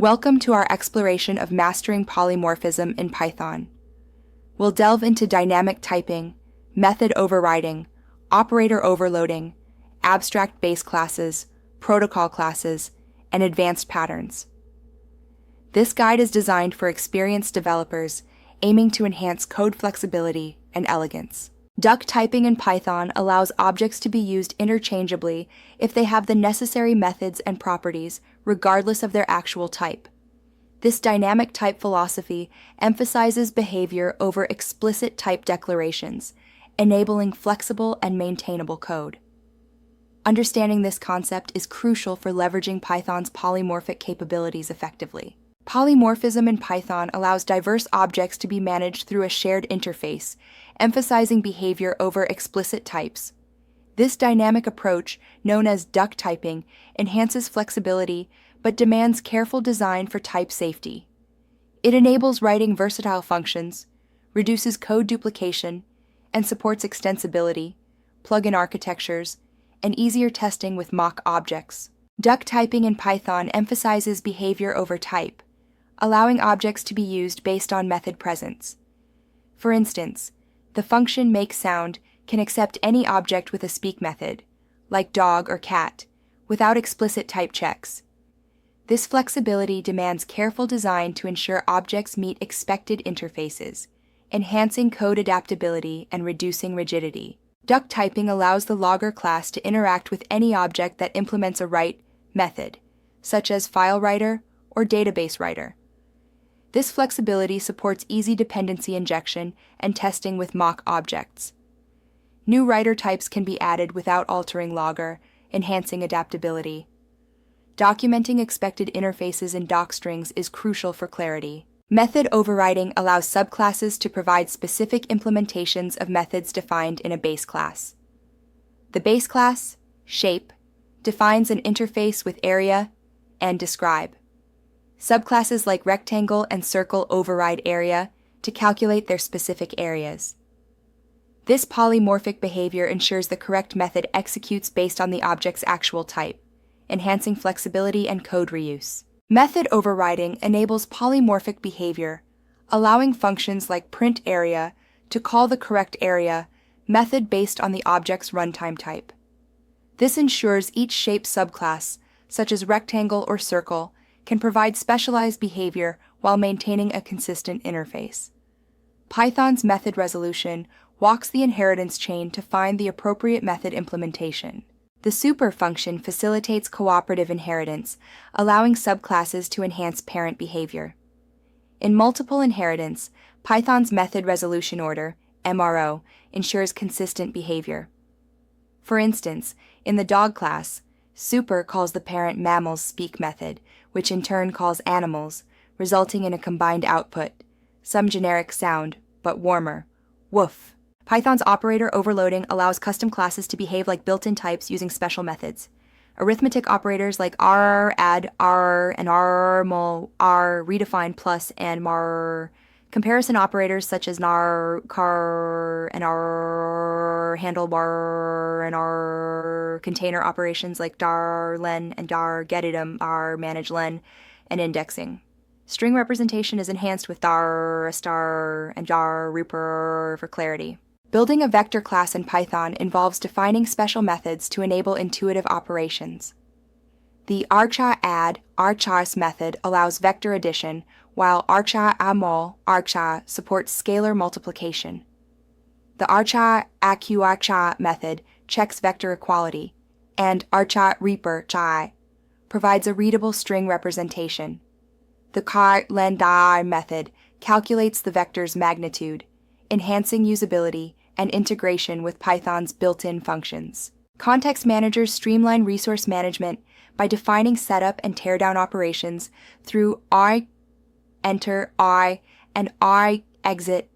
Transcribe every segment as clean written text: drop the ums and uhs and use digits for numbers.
Welcome to our exploration of mastering polymorphism in Python. We'll delve into dynamic typing, method overriding, operator overloading, abstract base classes, protocol classes, and advanced patterns. This guide is designed for experienced developers aiming to enhance code flexibility and elegance. Duck typing in Python allows objects to be used interchangeably if they have the necessary methods and properties regardless of their actual type. This dynamic type philosophy emphasizes behavior over explicit type declarations, enabling flexible and maintainable code. Understanding this concept is crucial for leveraging Python's polymorphic capabilities effectively. Polymorphism in Python allows diverse objects to be managed through a shared interface, emphasizing behavior over explicit types. This dynamic approach, known as duck typing, enhances flexibility but demands careful design for type safety. It enables writing versatile functions, reduces code duplication, and supports extensibility, plugin architectures, and easier testing with mock objects. Duck typing in Python emphasizes behavior over type, allowing objects to be used based on method presence. For instance, the function makeSound can accept any object with a speak method, like dog or cat, without explicit type checks. This flexibility demands careful design to ensure objects meet expected interfaces, enhancing code adaptability and reducing rigidity. Duck typing allows the logger class to interact with any object that implements a write method, such as file writer or database writer. This flexibility supports easy dependency injection and testing with mock objects. New writer types can be added without altering logger, enhancing adaptability. Documenting expected interfaces in docstrings is crucial for clarity. Method overriding allows subclasses to provide specific implementations of methods defined in a base class. The base class, shape, defines an interface with area and describe. Subclasses like rectangle and circle override area to calculate their specific areas. This polymorphic behavior ensures the correct method executes based on the object's actual type, enhancing flexibility and code reuse. Method overriding enables polymorphic behavior, allowing functions like printArea to call the correct area method based on the object's runtime type. This ensures each shape subclass, such as rectangle or circle, can provide specialized behavior while maintaining a consistent interface. Python's method resolution walks the inheritance chain to find the appropriate method implementation. The super function facilitates cooperative inheritance, allowing subclasses to enhance parent behavior. In multiple inheritance, Python's method resolution order, MRO, ensures consistent behavior. For instance, in the dog class, super calls the parent mammal's speak method, which in turn calls animals, resulting in a combined output, some generic sound, but warmer, woof. Python's operator overloading allows custom classes to behave like built-in types using special methods. Arithmetic operators like r, add, r, and rmul, r, redefine, plus, and mar. Comparison operators such as nar, car, and r, handlebar, and r. Container operations like dar, len, and dar, getitum, r, manage len, and indexing. String representation is enhanced with dar, star, and jar, reaper for clarity. Building a vector class in Python involves defining special methods to enable intuitive operations. The archa-add archas method allows vector addition, while archa-amol archa supports scalar multiplication. The archa-aqarcha method checks vector equality, and archa-reaper chai provides a readable string representation. The car-len-dai method calculates the vector's magnitude, enhancing usability and integration with Python's built-in functions. Context managers streamline resource management by defining setup and teardown operations through enter, and exit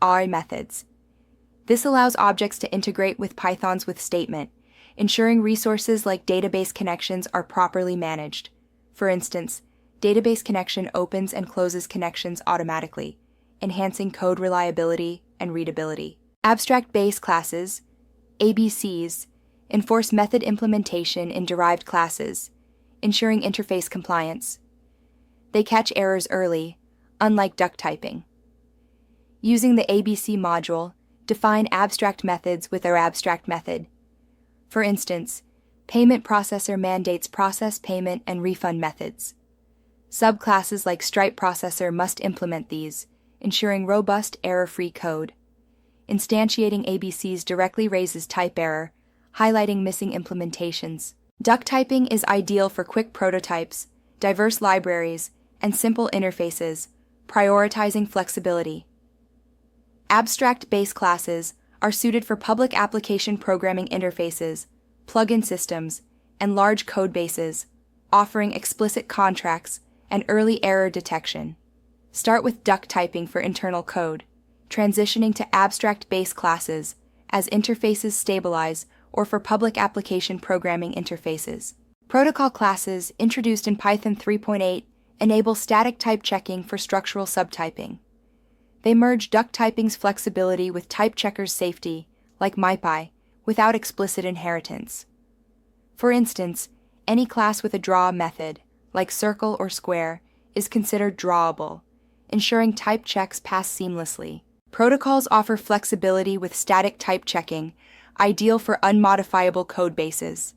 methods. This allows objects to integrate with Python's with statement, ensuring resources like database connections are properly managed. For instance, database connection opens and closes connections automatically, enhancing code reliability and readability. Abstract base classes, ABCs, enforce method implementation in derived classes, ensuring interface compliance. They catch errors early, unlike duck typing. Using the ABC module, define abstract methods with our abstract method. For instance, payment processor mandates process payment and refund methods. Subclasses like Stripe processor must implement these, ensuring robust, error-free code. Instantiating ABCs directly raises type error, highlighting missing implementations. Duck typing is ideal for quick prototypes, diverse libraries, and simple interfaces, prioritizing flexibility. Abstract base classes are suited for public application programming interfaces, plugin systems, and large code bases, offering explicit contracts and early error detection. Start with duck typing for internal code, transitioning to abstract base classes as interfaces stabilize or for public application programming interfaces. Protocol classes introduced in Python 3.8 enable static type checking for structural subtyping. They merge duck typing's flexibility with type checkers' safety, like MyPy, without explicit inheritance. For instance, any class with a draw method, like circle or square, is considered drawable, ensuring type checks pass seamlessly. Protocols offer flexibility with static type checking, ideal for unmodifiable code bases.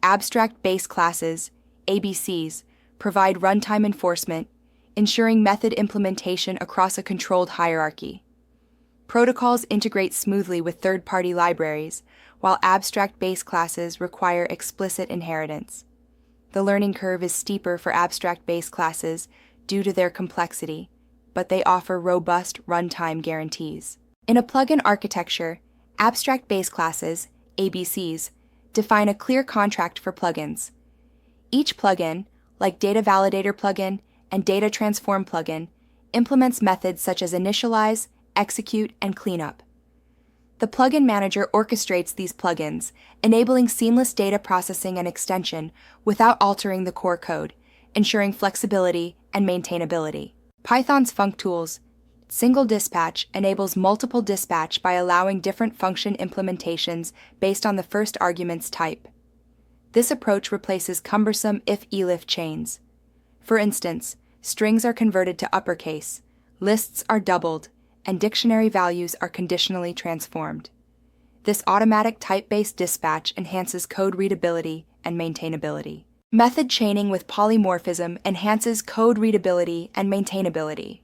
Abstract base classes, ABCs, provide runtime enforcement, ensuring method implementation across a controlled hierarchy. Protocols integrate smoothly with third-party libraries, while abstract base classes require explicit inheritance. The learning curve is steeper for abstract base classes due to their complexity, but they offer robust runtime guarantees. In a plugin architecture, abstract base classes, ABCs, define a clear contract for plugins. Each plugin, like Data Validator plugin and Data Transform plugin, implements methods such as initialize, execute, and cleanup. The plugin manager orchestrates these plugins, enabling seamless data processing and extension without altering the core code, ensuring flexibility and maintainability. Python's functools single dispatch enables multiple dispatch by allowing different function implementations based on the first argument's type. This approach replaces cumbersome if-elif chains. For instance, strings are converted to uppercase, lists are doubled, and dictionary values are conditionally transformed. This automatic type-based dispatch enhances code readability and maintainability. Method chaining with polymorphism enhances code readability and maintainability.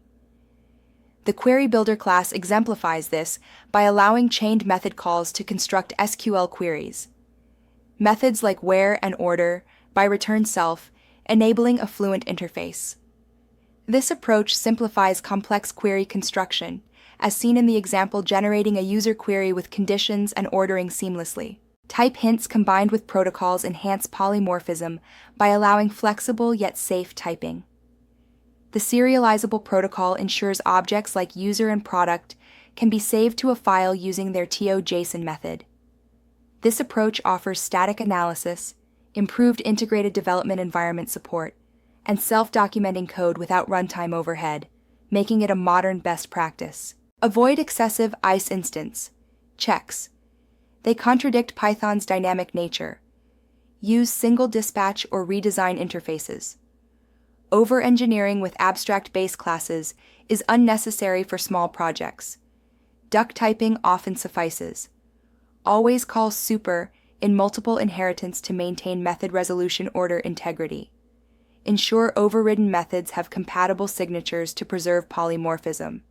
The Query Builder class exemplifies this by allowing chained method calls to construct SQL queries. Methods like where and order by return self, enabling a fluent interface. This approach simplifies complex query construction, as seen in the example generating a user query with conditions and ordering seamlessly. Type hints combined with protocols enhance polymorphism by allowing flexible yet safe typing. The serializable protocol ensures objects like user and product can be saved to a file using their TO-JSON method. This approach offers static analysis, improved integrated development environment support, and self-documenting code without runtime overhead, making it a modern best practice. Avoid excessive ICE instance checks. They contradict Python's dynamic nature. Use single dispatch or redesign interfaces. Over-engineering with abstract base classes is unnecessary for small projects. Duck typing often suffices. Always call super in multiple inheritance to maintain method resolution order integrity. Ensure overridden methods have compatible signatures to preserve polymorphism.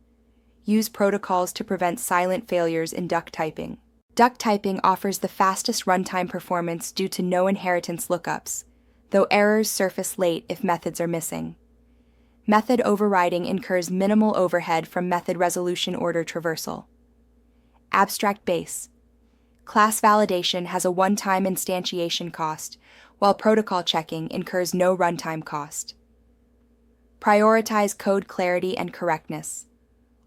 Use protocols to prevent silent failures in duck typing. Duck typing offers the fastest runtime performance due to no inheritance lookups, though errors surface late if methods are missing. Method overriding incurs minimal overhead from method resolution order traversal. Abstract base. Class validation has a one-time instantiation cost, while protocol checking incurs no runtime cost. Prioritize code clarity and correctness.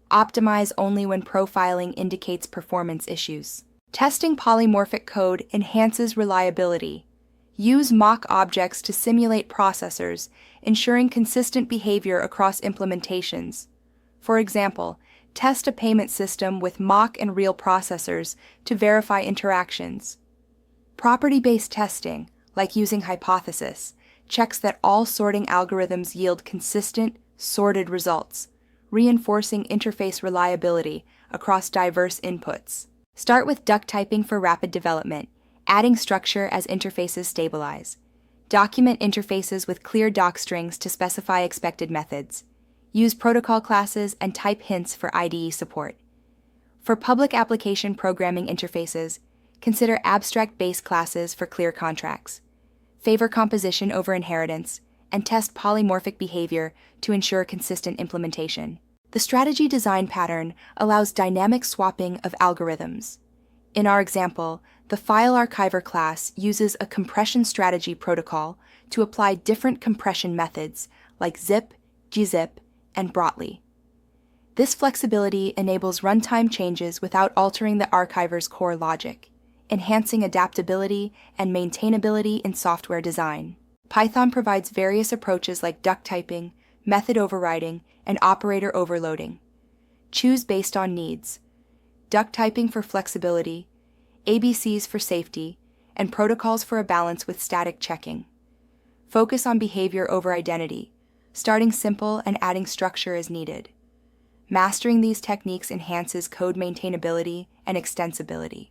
Optimize only when profiling indicates performance issues. Testing polymorphic code enhances reliability. Use mock objects to simulate processors, ensuring consistent behavior across implementations. For example, test a payment system with mock and real processors to verify interactions. Property-based testing, like using hypothesis, checks that all sorting algorithms yield consistent, sorted results, reinforcing interface reliability across diverse inputs. Start with duck typing for rapid development, adding structure as interfaces stabilize. Document interfaces with clear doc strings to specify expected methods. Use protocol classes and type hints for IDE support. For public application programming interfaces, consider abstract base classes for clear contracts. Favor composition over inheritance, and test polymorphic behavior to ensure consistent implementation. The strategy design pattern allows dynamic swapping of algorithms. In our example, the file archiver class uses a compression strategy protocol to apply different compression methods like zip, gzip, and brotli. This flexibility enables runtime changes without altering the archiver's core logic, enhancing adaptability and maintainability in software design. Python provides various approaches like duck typing, method overriding, and operator overloading. Choose based on needs: duck typing for flexibility, ABCs for safety, and protocols for a balance with static checking. Focus on behavior over identity, starting simple and adding structure as needed. Mastering these techniques enhances code maintainability and extensibility.